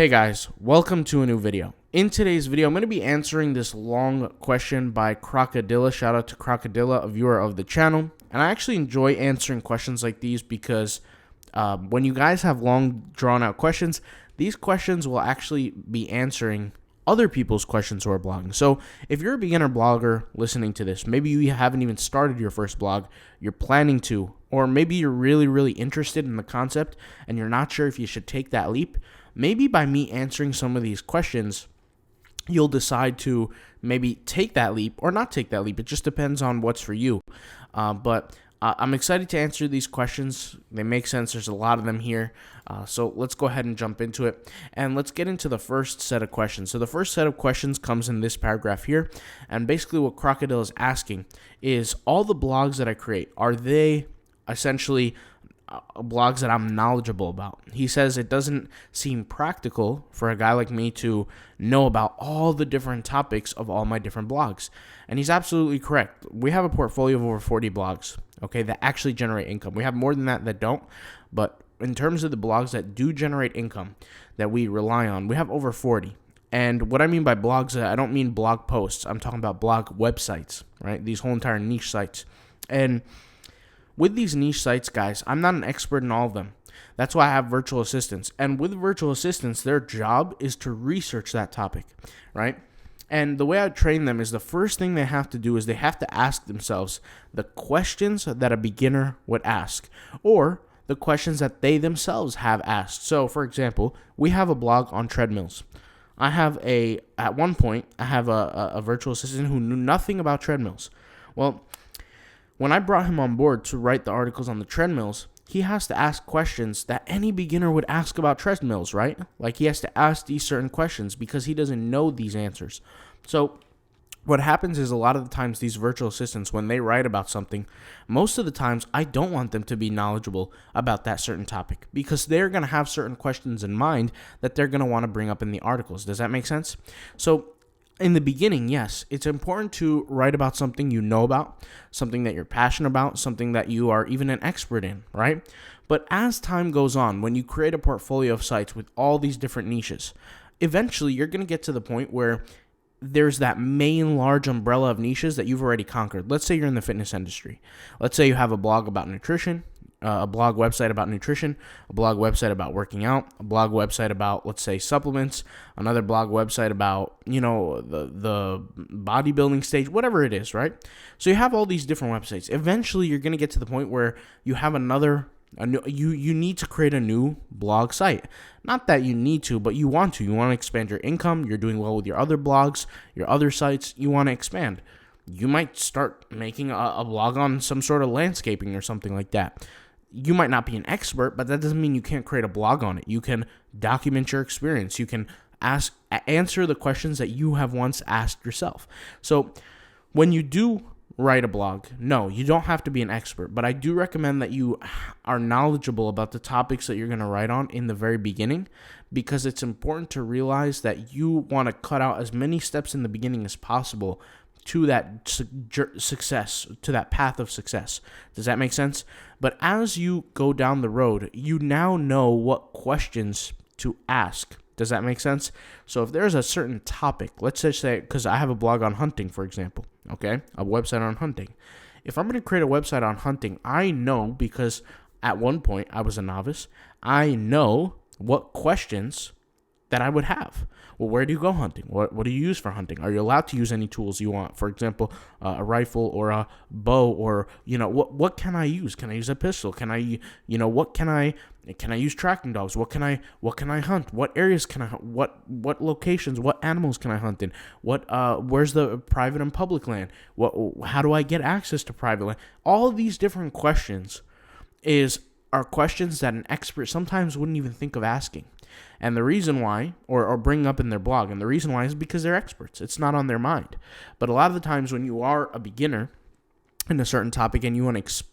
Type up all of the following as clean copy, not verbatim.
Hey guys, welcome to a new video. In today's video, I'm going to be answering this long question by Crocodilla. Shout out to Crocodilla, a viewer of the channel. And I actually enjoy answering questions like these because when you guys have long drawn out questions, these questions will actually be answering other people's questions who are blogging. So if you're a beginner blogger listening to this, maybe you haven't even started your first blog, you're planning to, or maybe you're really interested in the concept and you're not sure if you should take that leap, maybe by me answering some of these questions, you'll decide to maybe take that leap or not take that leap. It just depends on what's for you. But I'm excited to answer these questions. They make sense. There's a lot of them here. So let's go ahead and jump into it. And let's get into the first set of questions. So the first set of questions comes in this paragraph here. And basically what Crocodile is asking is, all the blogs that I create, are they essentially blogs that I'm knowledgeable about? He says it doesn't seem practical for a guy like me to know about all the different topics of all my different blogs. And he's absolutely correct. We have a portfolio of over 40 blogs, okay, that actually generate income. We have more than that don't, but in terms of the blogs that do generate income that we rely on, we have over 40. And what I mean by blogs, I don't mean blog posts. I'm talking about blog websites, right? These whole entire niche sites. And with these niche sites, guys, I'm not an expert in all of them. That's why I have virtual assistants. And with virtual assistants, their job is to research that topic, right? And the way I train them is the first thing they have to do is they have to ask themselves the questions that a beginner would ask, or the questions that they themselves have asked. So, for example, we have a blog on treadmills. At one point, I have a virtual assistant who knew nothing about treadmills. Well, when I brought him on board to write the articles on the treadmills, he has to ask questions that any beginner would ask about treadmills, right? Like, he has to ask these certain questions because he doesn't know these answers. So what happens is, a lot of the times these virtual assistants, when they write about something, most of the times I don't want them to be knowledgeable about that certain topic because they're going to have certain questions in mind that they're going to want to bring up in the articles. Does that make sense? So in the beginning, yes, it's important to write about something you know about, something that you're passionate about, something that you are even an expert in, right? But as time goes on, when you create a portfolio of sites with all these different niches, eventually you're going to get to the point where there's that main large umbrella of niches that you've already conquered. Let's say you're in the fitness industry. Let's say you have a blog about nutrition, a blog website about nutrition, a blog website about working out, a blog website about, let's say, supplements, another blog website about, the bodybuilding stage, whatever it is, right? So you have all these different websites. Eventually, you're going to get to the point where you have you need to create a new blog site. Not that you need to, but you want to. You want to expand your income. You're doing well with your other blogs, your other sites. You want to expand. You might start making a blog on some sort of landscaping or something like that. You might not be an expert, but that doesn't mean you can't create a blog on it. You can document your experience. You can answer the questions that you have once asked yourself. So when you do write a blog, no, you don't have to be an expert, but I do recommend that you are knowledgeable about the topics that you're going to write on in the very beginning, because it's important to realize that you want to cut out as many steps in the beginning as possible to that success, to that path of success. Does that make sense? But as you go down the road, you now know what questions to ask. Does that make sense? So if there's a certain topic, let's just say, because I have a blog on hunting, for example, okay, a website on hunting. If I'm going to create a website on hunting, I know, because at one point I was a novice, I know what questions that I would have. Well, where do you go hunting? What do you use for hunting? Are you allowed to use any tools you want? For example, a rifle or a bow, or, what can I use? Can I use a pistol? Can I use tracking dogs? What can I hunt? What areas can I hunt? What locations, what animals can I hunt in? Where's the private and public land? How do I get access to private land? All of these different questions are questions that an expert sometimes wouldn't even think of asking. And the reason why, or bring up in their blog, and the reason why is because they're experts. It's not on their mind. But a lot of the times when you are a beginner in a certain topic and you want to,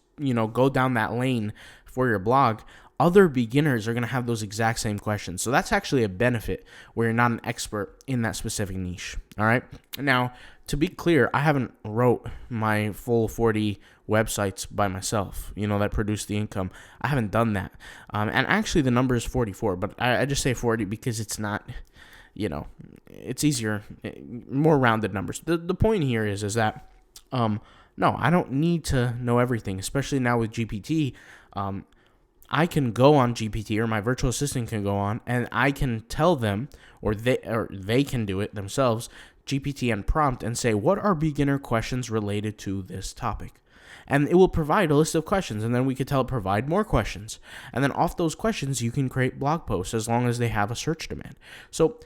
go down that lane for your blog, other beginners are going to have those exact same questions. So that's actually a benefit where you're not an expert in that specific niche. All right. Now, to be clear, I haven't wrote my full 40 websites by myself, that produce the income. I haven't done that. And actually the number is 44, but I just say 40 because it's not, it's easier, more rounded numbers. The point here is that, no, I don't need to know everything, especially now with GPT. I can go on GPT, or my virtual assistant can go on, and I can tell them, or they can do it themselves, GPT and prompt, and say, what are beginner questions related to this topic? And it will provide a list of questions, and then we could tell it provide more questions. And then off those questions, you can create blog posts as long as they have a search demand. So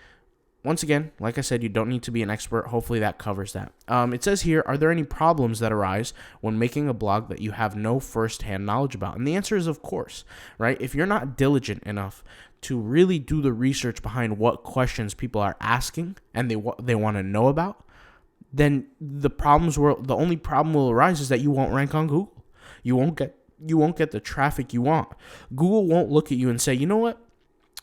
once again, like I said, you don't need to be an expert. Hopefully that covers that. It says here, are there any problems that arise when making a blog that you have no first-hand knowledge about? And the answer is of course, right? If you're not diligent enough to really do the research behind what questions people are asking and they want to know about, then the only problem will arise is that you won't rank on Google. You won't get the traffic you want. Google won't look at you and say, you know what?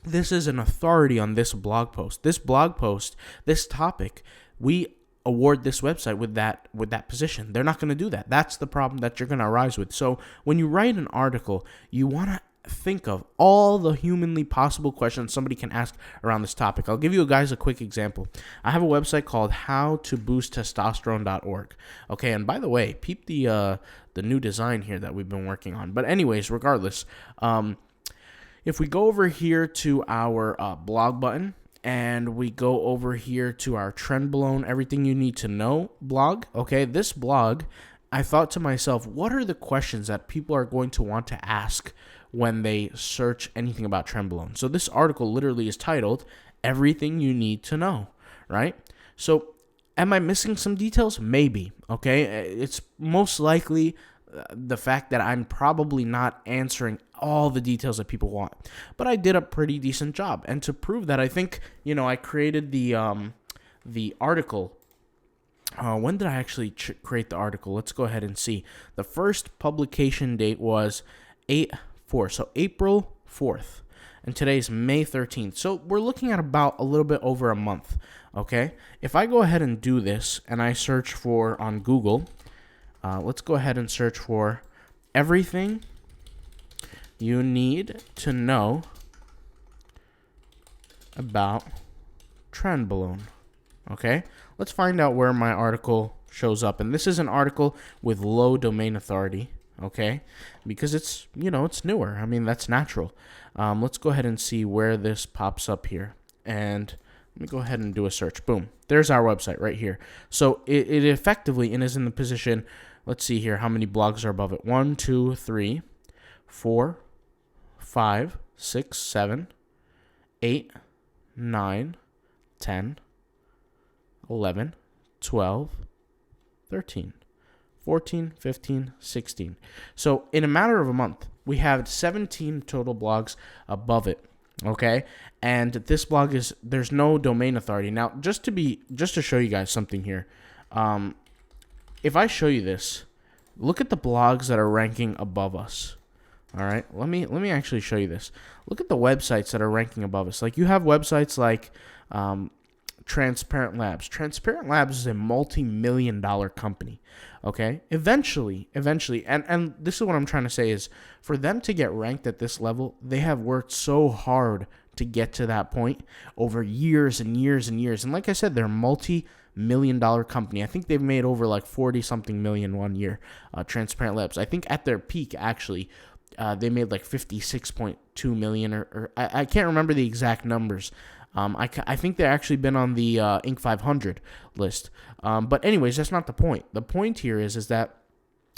This is an authority on this blog post. This blog post, this topic, we award this website with that position. They're not going to do that. That's the problem that you're going to arise with. So when you write an article, you want to think of all the humanly possible questions somebody can ask around this topic. I'll give you guys a quick example. I have a website called howtoboosttestosterone.org. Okay, and by the way, peep the new design here that we've been working on. But anyways, regardless, if we go over here to our blog button and we go over here to our Trendblown Everything You Need to Know blog, okay, this blog, I thought to myself, what are the questions that people are going to want to ask when they search anything about Trendblown? So this article literally is titled Everything You Need to Know, right? So am I missing some details? Maybe, okay? It's most likely the fact that I'm probably not answering all the details that people want, but I did a pretty decent job. And to prove that, I think, I created the article. When did I actually create the article? Let's go ahead and see. The first publication date was 8/4, so April 4th, and today's May 13th. So we're looking at about a little bit over a month, okay? If I go ahead and do this, and I search for on Google, let's go ahead and search for everything you need to know about Trendblown. Okay, let's find out where my article shows up. And this is an article with low domain authority, okay, because it's, it's newer. I mean, that's natural. Let's go ahead and see where this pops up here. And let me go ahead and do a search. Boom, there's our website right here. So it effectively is in the position. Let's see here how many blogs are above it. 1, 2, 3, 4, 5, 6, 7, 8, 9, 10, 11, 12, 13, 14, 15, 16. So in a matter of a month, we have 17 total blogs above it. Okay, and this blog there's no domain authority. Now, just to show you guys something here, if I show you this, look at the blogs that are ranking above us. All right, let me actually show you this. Look at the websites that are ranking above us. Like, you have websites like Transparent Labs. Transparent Labs is a multi-million-dollar company. Okay, eventually, and this is what I'm trying to say is, for them to get ranked at this level, they have worked so hard to get to that point over years and years and years. And like I said, they're a multi-million-dollar company. I think they've made over like 40-something million one year. Transparent Labs. I think at their peak, actually, they made like 56.2 million, or I can't remember the exact numbers. I think they've actually been on the Inc. 500 list. But anyways, that's not the point. The point here is that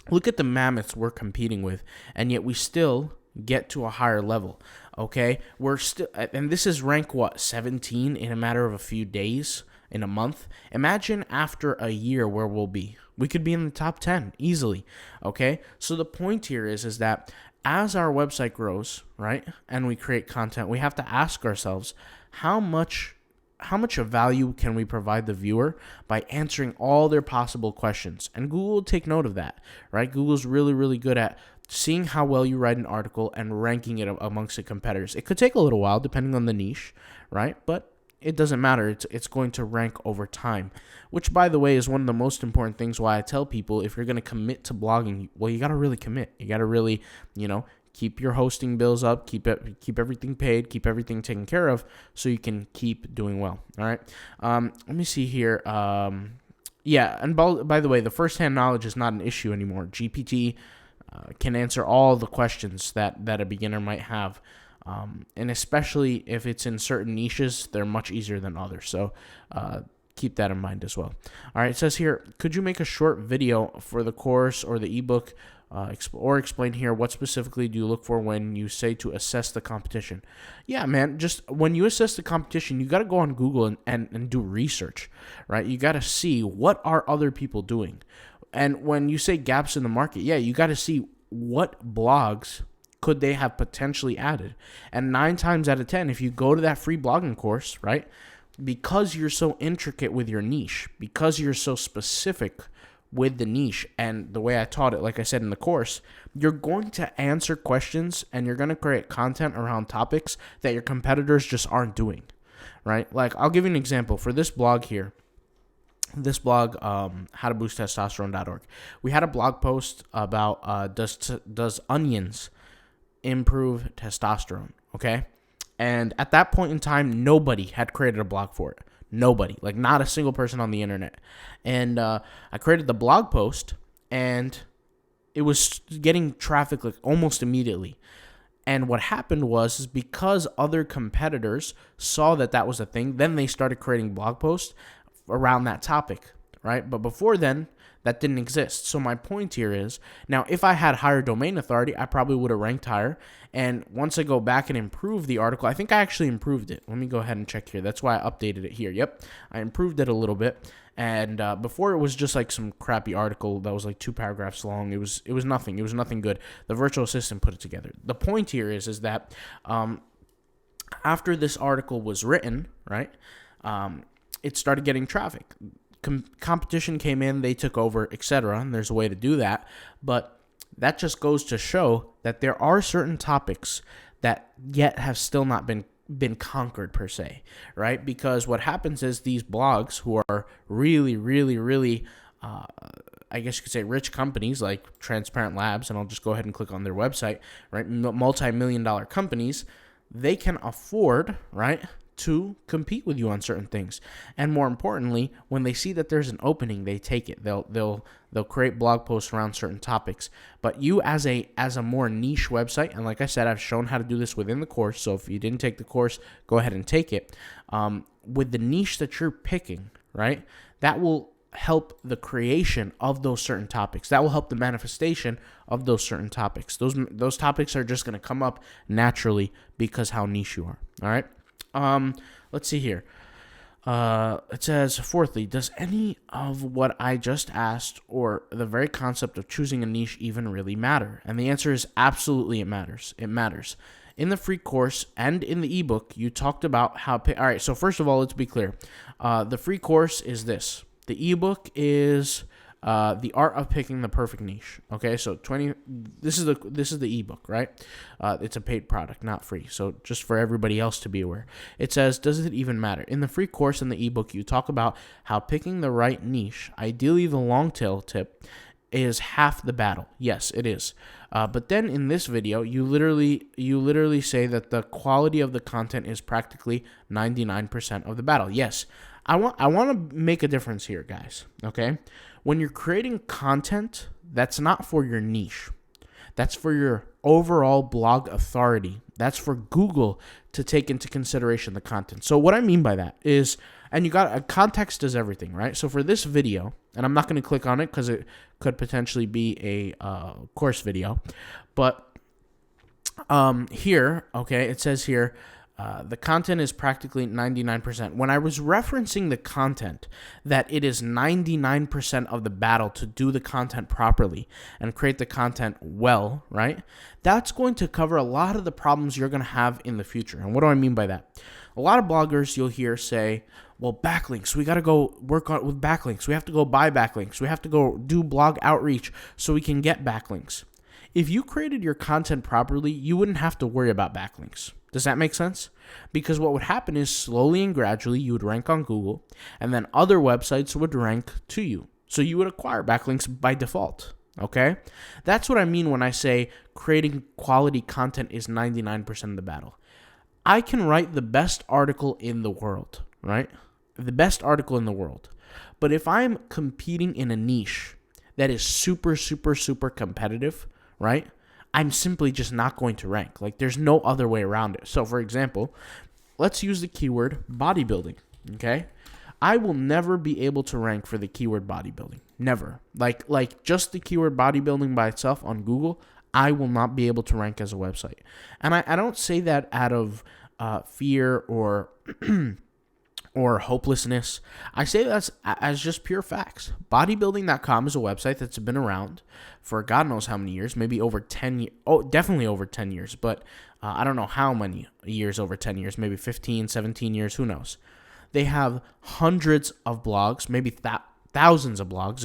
look at the mammoths we're competing with, and yet we still get to a higher level. Okay, we're still, and this is rank 17 in a matter of a few days, in a month. Imagine after a year where we'll be. We could be in the top 10 easily. Okay, so the point here is that as our website grows, right, and we create content, we have to ask ourselves, how much of value can we provide the viewer by answering all their possible questions? And Google will take note of that, right? Google's really, really good at seeing how well you write an article and ranking it amongst the competitors. It could take a little while depending on the niche, right? But it doesn't matter. It's going to rank over time, which, by the way, is one of the most important things why I tell people, if you're going to commit to blogging, well, you got to really commit. You got to really, keep your hosting bills up, keep everything paid, keep everything taken care of, so you can keep doing well. All right. Let me see here. Yeah, and by the way, the first-hand knowledge is not an issue anymore. GPT can answer all the questions that a beginner might have. And especially if it's in certain niches, they're much easier than others. So keep that in mind as well. All right, it says here, could you make a short video for the course or the ebook, or explain here what specifically do you look for when you say to assess the competition? Yeah, man, just when you assess the competition, you got to go on Google and do research, right? You got to see what are other people doing. And when you say gaps in the market, yeah, you got to see what blogs could they have potentially added. And 9 times out of 10, if you go to that free blogging course, right, because you're so intricate with your niche, because you're so specific with the niche and the way I taught it, like I said in the course, you're going to answer questions and you're going to create content around topics that your competitors just aren't doing, right? Like, I'll give you an example. For this blog here, this blog, howtoboosttestosterone.org, we had a blog post about does onions improve testosterone, okay? And at that point in time, nobody had created a blog for it. Nobody, like not a single person on the internet. And I created the blog post, and it was getting traffic like almost immediately. And what happened was because other competitors saw that was a thing, then they started creating blog posts around that topic, right? But before then, that didn't exist. So my point here is, now if I had higher domain authority, I probably would have ranked higher. And once I go back and improve the article, I think I actually improved it. Let me go ahead and check here. That's why I updated it here. Yep, I improved it a little bit. And before, it was just like some crappy article that was like 2 paragraphs long. It was nothing. It was nothing good. The virtual assistant put it together. The point here is that after this article was written, right, it started getting traffic. Competition came in, they took over, etc. And there's a way to do that. But that just goes to show that there are certain topics that yet have still not been conquered per se, right? Because what happens is these blogs who are really, really, really, I guess you could say rich companies like Transparent Labs, and I'll just go ahead and click on their website, right? Multi-million-dollar companies, they can afford, right, to compete with you on certain things. And more importantly, when they see that there's an opening, they take it. They'll create blog posts around certain topics. But you as a more niche website, and like I said, I've shown how to do this within the course, so if you didn't take the course, go ahead and take it. With the niche that you're picking, right, that will help the creation of those certain topics. That will help the manifestation of those certain topics. Those topics are just going to come up naturally because how niche you are. All right. Let's see here. It says, fourthly, does any of what I just asked or the very concept of choosing a niche even really matter? And the answer is absolutely it matters. It matters. In the free course and in the ebook, you talked about how... All right, so first of all, let's be clear. The free course is this. The ebook is... The Art of Picking the Perfect Niche. Okay, so this is the ebook, right? It's a paid product, not free. So just for everybody else to be aware. It says, does it even matter? In the free course and the ebook, you talk about how picking the right niche, ideally the long tail tip, is half the battle. Yes, it is. But then in this video, you literally say that the quality of the content is practically 99% of the battle. Yes, I want to make a difference here, guys. Okay. When you're creating content, that's not for your niche. That's for your overall blog authority. That's for Google to take into consideration the content. So what I mean by that is, and you got context is everything, right? So for this video, and I'm not going to click on it because it could potentially be a course video, but here, okay, it says here, the content is practically 99%. When I was referencing the content, that it is 99% of the battle to do the content properly and create the content well, right? That's going to cover a lot of the problems you're going to have in the future. And what do I mean by that? A lot of bloggers you'll hear say, well, backlinks, we got to go work on with backlinks. We have to go buy backlinks. We have to go do blog outreach so we can get backlinks. If you created your content properly, you wouldn't have to worry about backlinks. Does that make sense? Because what would happen is slowly and gradually you would rank on Google, and then other websites would rank to you. So you would acquire backlinks by default. Okay? That's what I mean when I say creating quality content is 99% of the battle. I can write the best article in the world, right? The best article in the world. But if I'm competing in a niche that is super, super, super competitive, right? I'm simply just not going to rank. Like, there's no other way around it. So, for example, let's use the keyword bodybuilding, okay? I will never be able to rank for the keyword bodybuilding. Never. Like just the keyword bodybuilding by itself on Google, I will not be able to rank as a website. And I don't say that out of fear or or hopelessness. I say that as just pure facts. Bodybuilding.com is a website that's been around for God knows how many years, maybe over 10 years. Oh, definitely over 10 years, but I don't know how many years over 10 years, maybe 15, 17 years, who knows. They have hundreds of blogs, maybe thousands of blogs,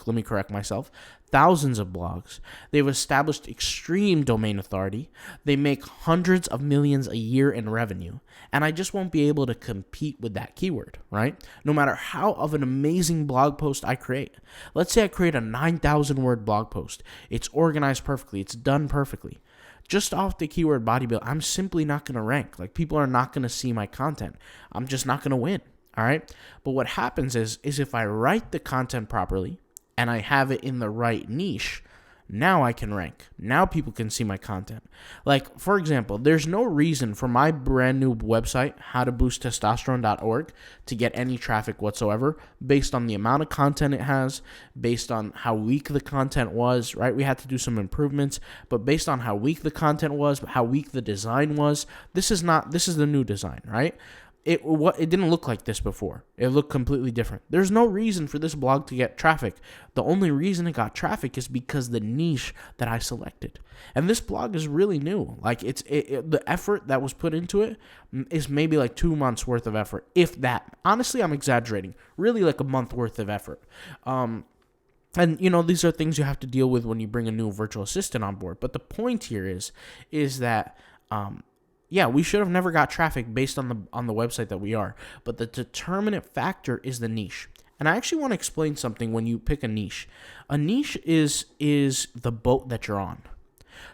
let me correct myself, thousands of blogs. They've established extreme domain authority. They make hundreds of millions a year in revenue. And I just won't be able to compete with that keyword, right? No matter how of an amazing blog post I create. Let's say I create a 9,000 word blog post. It's organized perfectly. It's done perfectly. Just off the keyword bodybuild, I'm simply not going to rank. Like, people are not going to see my content. I'm just not going to win. All right. But what happens is if I write the content properly and I have it in the right niche, now I can rank. Now people can see my content. Like, for example, there's no reason for my brand new website, howtoboosttestosterone.org, to get any traffic whatsoever based on the amount of content it has, based on how weak the content was, right? We had to do some improvements, but based on how weak the content was, how weak the design was, this is the new design, right? It didn't look like this before. It looked completely different. There's no reason for this blog to get traffic. The only reason it got traffic is because the niche that I selected. And this blog is really new. Like, the effort that was put into it is maybe like 2 months worth of effort, if that. Honestly, I'm exaggerating. Really, like a month worth of effort. And, these are things you have to deal with when you bring a new virtual assistant on board. But the point here is that yeah, we should have never got traffic based on the website that we are. But the determinant factor is the niche. And I actually want to explain something when you pick a niche. A niche is the boat that you're on.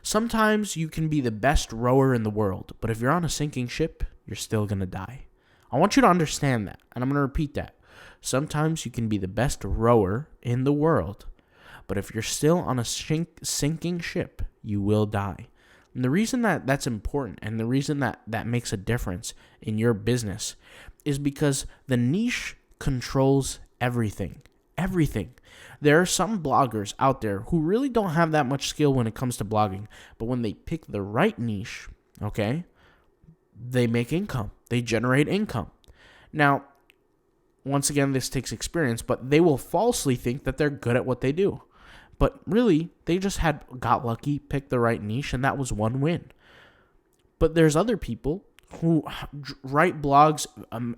Sometimes you can be the best rower in the world, but if you're on a sinking ship, you're still going to die. I want you to understand that, and I'm going to repeat that. Sometimes you can be the best rower in the world, but if you're still on a sinking ship, you will die. And the reason that that's important and the reason that makes a difference in your business is because the niche controls everything. Everything. There are some bloggers out there who really don't have that much skill when it comes to blogging, but when they pick the right niche, okay, they make income. They generate income. Now, once again, this takes experience, but they will falsely think that they're good at what they do. But really, they just got lucky, picked the right niche, and that was one win. But there's other people who write blogs,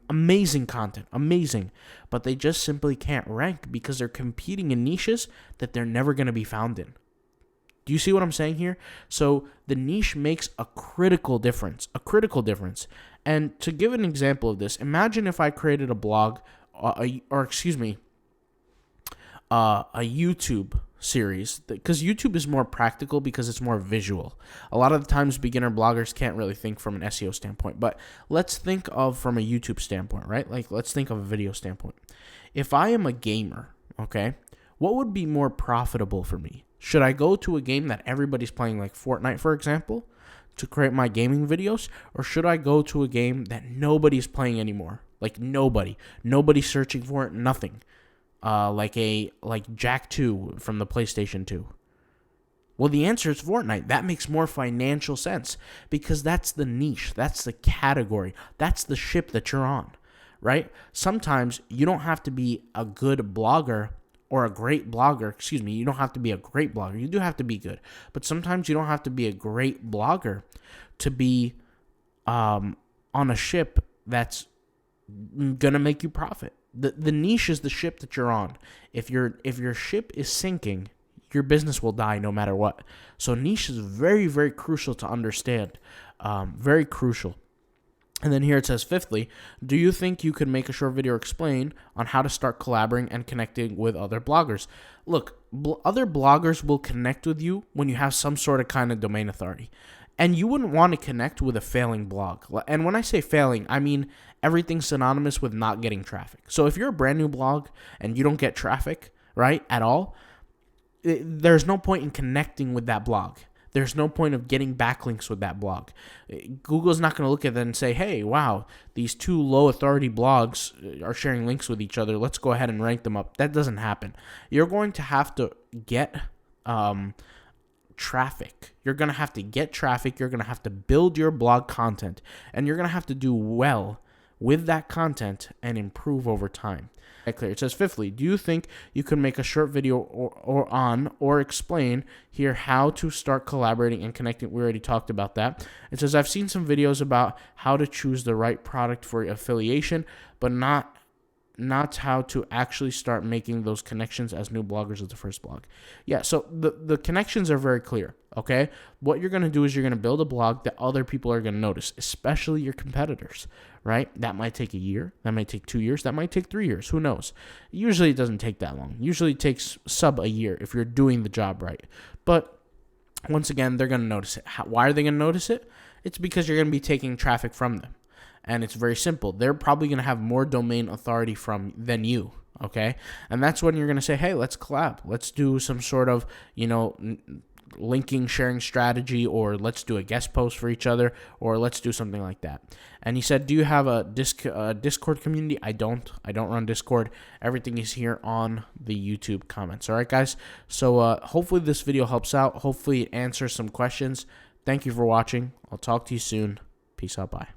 amazing content, amazing, but they just simply can't rank because they're competing in niches that they're never going to be found in. Do you see what I'm saying here? So the niche makes a critical difference, And to give an example of this, imagine if I created a blog, a YouTube series, because YouTube is more practical because it's more visual. A lot of the times beginner bloggers can't really think from an SEO standpoint, but let's think of from a YouTube standpoint, right? Like, let's think of a video standpoint. If I am a gamer, okay, what would be more profitable for me? Should I go to a game that everybody's playing, like Fortnite, for example, to create my gaming videos, or should I go to a game that nobody's playing anymore? Like, nobody's searching for it, nothing. Like Jak 2 from the PlayStation 2? Well, the answer is Fortnite. That makes more financial sense because that's the niche, that's the category, that's the ship that you're on, right? Sometimes you don't have to be a good blogger or a great blogger. You don't have to be a great blogger. You do have to be good. But sometimes you don't have to be a great blogger to be on a ship that's going to make you profit. The niche is the ship that you're on. If your ship is sinking, your business will die no matter what. So niche is very, very crucial to understand. Very crucial. And then here it says, fifthly, do you think you could make a short video explain on how to start collaborating and connecting with other bloggers? Look, other bloggers will connect with you when you have some sort of kind of domain authority. And you wouldn't want to connect with a failing blog. And when I say failing, I mean everything synonymous with not getting traffic. So if you're a brand new blog and you don't get traffic, right, at all, there's no point in connecting with that blog. There's no point of getting backlinks with that blog. Google's not going to look at that and say, hey, wow, these two low authority blogs are sharing links with each other. Let's go ahead and rank them up. That doesn't happen. You're going to have to get traffic. You're going to have to get traffic. You're going to have to build your blog content. And you're going to have to do well with that content and improve over time. Clear. It says, fifthly, do you think you could make a short video or explain here how to start collaborating and connecting? We already talked about that. It says, I've seen some videos about how to choose the right product for affiliation, but not how to actually start making those connections as new bloggers as the first blog. Yeah, so the connections are very clear, okay? What you're going to do is you're going to build a blog that other people are going to notice, especially your competitors, right? That might take a year. That might take 2 years. That might take 3 years. Who knows? Usually it doesn't take that long. Usually it takes sub a year if you're doing the job right. But once again, they're going to notice it. Why are they going to notice it? It's because you're going to be taking traffic from them. And it's very simple. They're probably going to have more domain authority than you, okay? And that's when you're going to say, hey, let's collab. Let's do some sort of, linking, sharing strategy, or let's do a guest post for each other, or let's do something like that. And he said, do you have a Discord community? I don't run Discord. Everything is here on the YouTube comments. All right, guys? So hopefully this video helps out. Hopefully it answers some questions. Thank you for watching. I'll talk to you soon. Peace out. Bye.